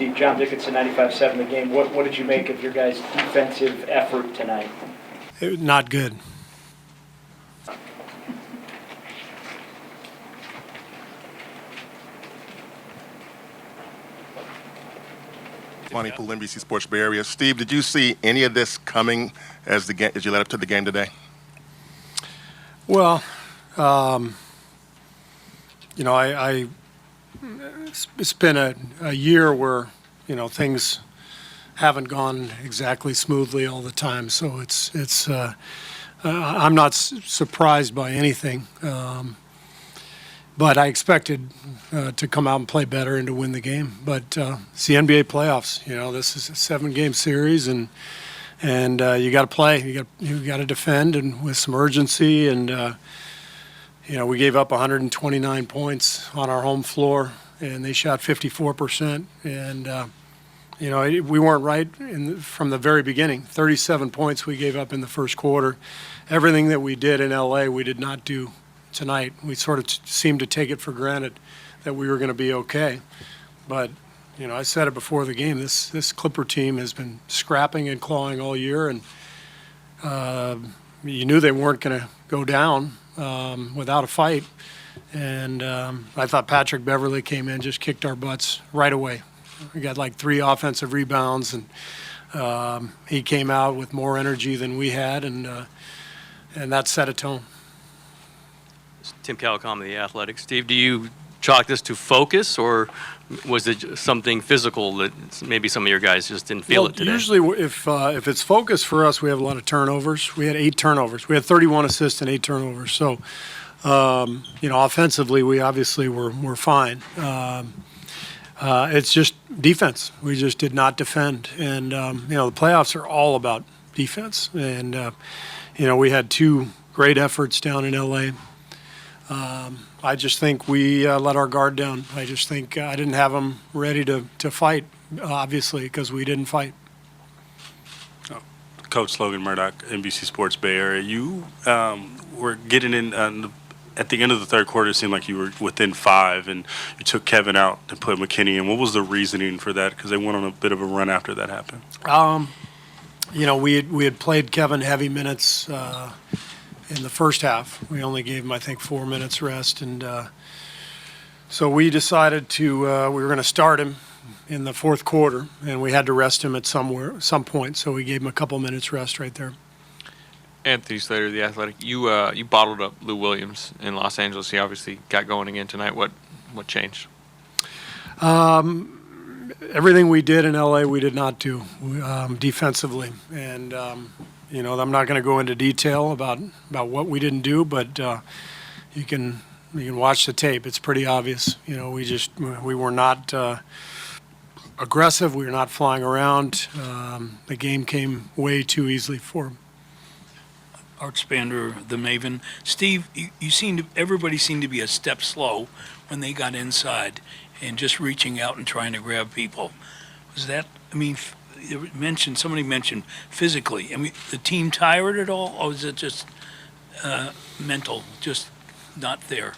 Steve, John Dickinson, 95.7 The Game. What did you make of your guys' defensive effort tonight? Not good. Monty Poole, NBC Sports Bay Area. Steve, did you see any of this coming as you led up to the game today? Well, it's been a year where, things haven't gone exactly smoothly all the time. So I'm not surprised by anything. But I expected to come out and play better and to win the game. But it's the NBA playoffs. This is a 7-game series, and you got to play. You got to defend, and with some urgency. And we gave up 129 points on our home floor, and they shot 54%. And we weren't right from the very beginning. 37 points we gave up in the first quarter. Everything that we did in LA, we did not do tonight. We sort of seemed to take it for granted that we were going to be okay. But, I said it before the game, this Clipper team has been scrapping and clawing all year, and you knew they weren't going to go down without a fight. And I thought Patrick Beverley came in, just kicked our butts right away. We got like 3 offensive rebounds, and he came out with more energy than we had, and that set a tone. Tim Calicom of The Athletic. Steve, do you chalk this to focus, or was it something physical that maybe some of your guys just didn't feel it today? Usually if it's focus for us, we have a lot of turnovers. We had 8 turnovers. We had 31 assists and 8 turnovers. So, offensively, we obviously were fine. It's just defense. We just did not defend. And, the playoffs are all about defense. And, we had 2 great efforts down in L.A. I just think we let our guard down. I just think I didn't have them ready to fight, obviously, because we didn't fight. Coach Logan Murdoch, NBC Sports Bay Area. You were getting in at the end of the third quarter. It seemed like you were within 5, and you took Kevin out and put McKinney in. What was the reasoning for that? Because they went on a bit of a run after that happened. We had played Kevin heavy minutes in the first half. We only gave him, I think, 4 minutes rest, and so we decided we were going to start him in the fourth quarter, and we had to rest him at some point. So we gave him a couple minutes rest right there. Anthony Slater, The Athletic. You bottled up Lou Williams in Los Angeles. He obviously got going again tonight. What changed? Everything we did in LA, we did not do defensively, and I'm not going to go into detail about what we didn't do, but you can watch the tape. It's pretty obvious. We were not aggressive. We were not flying around. The game came way too easily for them. Art Spander, the Maven. Steve, everybody seemed to be a step slow when they got inside and just reaching out and trying to grab people. Was that? Somebody mentioned physically. The team tired at all, or was it just mental, just not there?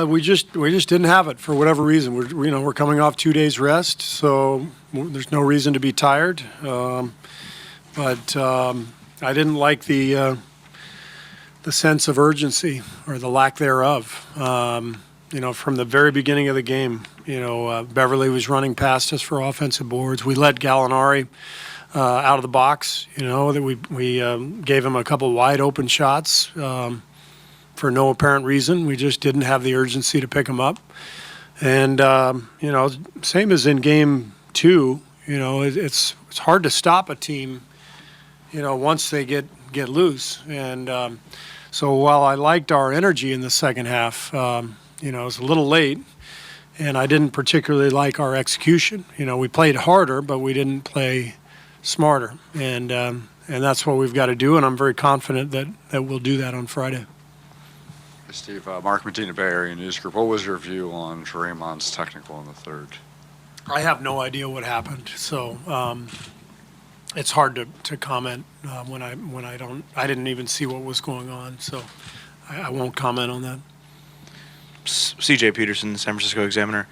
We just didn't have it for whatever reason. We're coming off 2 days rest, so there's no reason to be tired. But I didn't like the sense of urgency or the lack thereof. From the very beginning of the game, Beverly was running past us for offensive boards. We let Gallinari out of the box. That we gave him a couple wide open shots for no apparent reason. We just didn't have the urgency to pick him up. And same as in game 2. It's hard to stop a team. Once they get loose. And so while I liked our energy in the second half, it was a little late, and I didn't particularly like our execution. We played harder, but we didn't play smarter, and that's what we've got to do, and I'm very confident that we'll do that on Friday. Steve, Mark Medina, Bay Area News Group. What was your view on Draymond's technical in the third? I have no idea what happened, so it's hard to comment when I didn't even see what was going on, so I won't comment on that. C.J. Peterson, San Francisco Examiner.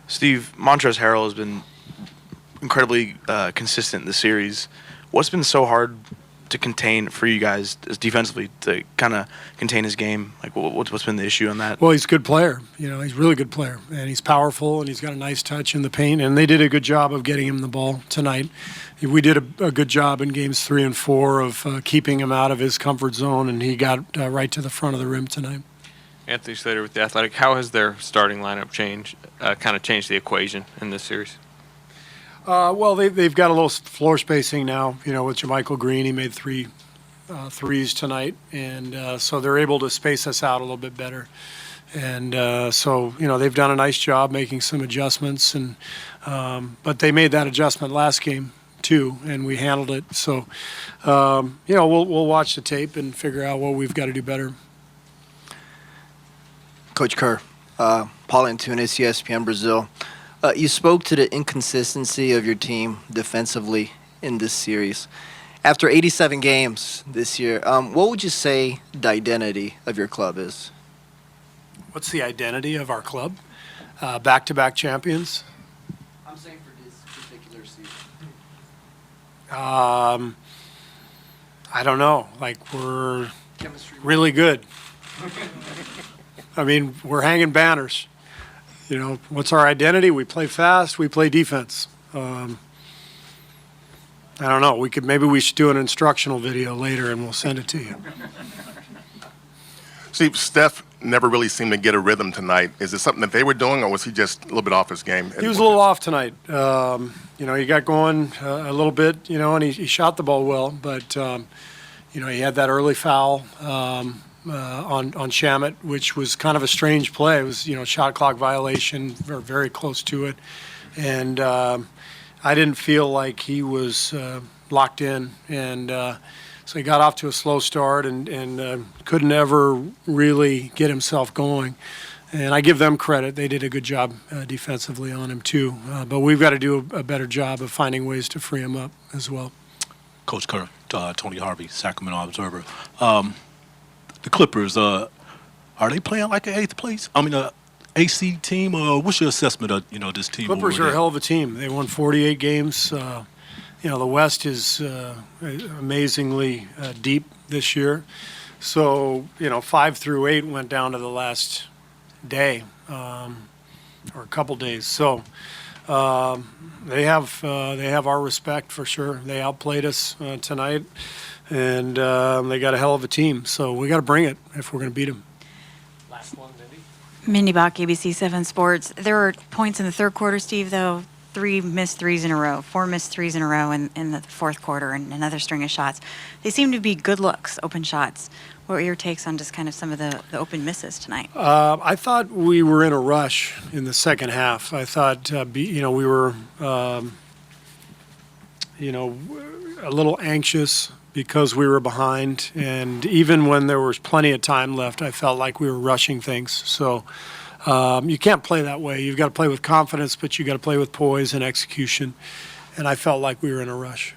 Steve, Montrezl Harrell has been incredibly consistent in the series. What's been so hard to contain for you guys as defensively to kind of contain his game? Like, what's been the issue on that? Well, he's a good player. You know, he's a really good player, and he's powerful, and he's got a nice touch in the paint. And they did a good job of getting him the ball tonight. We did a good job in games 3 and 4 of keeping him out of his comfort zone, and he got right to the front of the rim tonight. Anthony Slater with the Athletic. How has their starting lineup changed the equation in this series? Well, they've got a little floor spacing now. You know, with JaMychal Green, he made 3 threes tonight, and so they're able to space us out a little bit better. And so, you know, they've done a nice job making some adjustments, and but they made that adjustment last game too, and we handled it. So, you know, we'll watch the tape and figure out what we've got to do better. Coach Kerr, Paul Antunes, ESPN Brazil. You spoke to the inconsistency of your team defensively in this series. After 87 games this year, what would you say the identity of your club is? What's the identity of our club? Back-to-back champions. I'm saying for this particular season. I don't know. Like, we're Chemistry. really good. I mean, we're hanging banners. You know, what's our identity? We play fast. We play defense. I don't know. Maybe we should do an instructional video later, and we'll send it to you. Steve, Steph never really seemed to get a rhythm tonight. Is it something that they were doing, or was he just a little bit off his game? He was a little off tonight. You know, he got going a little bit, you know, and he shot the ball well, but, you know, he had that early foul on Shamet, which was kind of a strange play. It was, you know, shot clock violation, or very close to it. And I didn't feel like he was locked in. And so he got off to a slow start and couldn't ever really get himself going. And I give them credit. They did a good job defensively on him, too. But we've got to do a better job of finding ways to free him up as well. Coach Kerr, Tony Harvey, Sacramento Observer. The Clippers, are they playing like an eighth place? I mean, AC team, or what's your assessment of, you know, this team? Clippers are a hell of a team. They won 48 games. You know, the West is amazingly deep this year. So, you know, 5 through 8 went down to the last day or a couple days. So they have our respect for sure. They outplayed us tonight, and they got a hell of a team. So we got to bring it if we're going to beat them. Last one, Mindy. Mindy Bach, ABC 7 Sports. There were points in the third quarter, Steve, though. 3 missed threes in a row, 4 missed threes in a row in the fourth quarter, and another string of shots. They seem to be good looks, open shots. What were your takes on just kind of some of the open misses tonight? I thought we were in a rush in the second half. I thought, you know, we were, you know, a little anxious because we were behind. And even when there was plenty of time left, I felt like we were rushing things. So you can't play that way. You've got to play with confidence, but you got to play with poise and execution. And I felt like we were in a rush.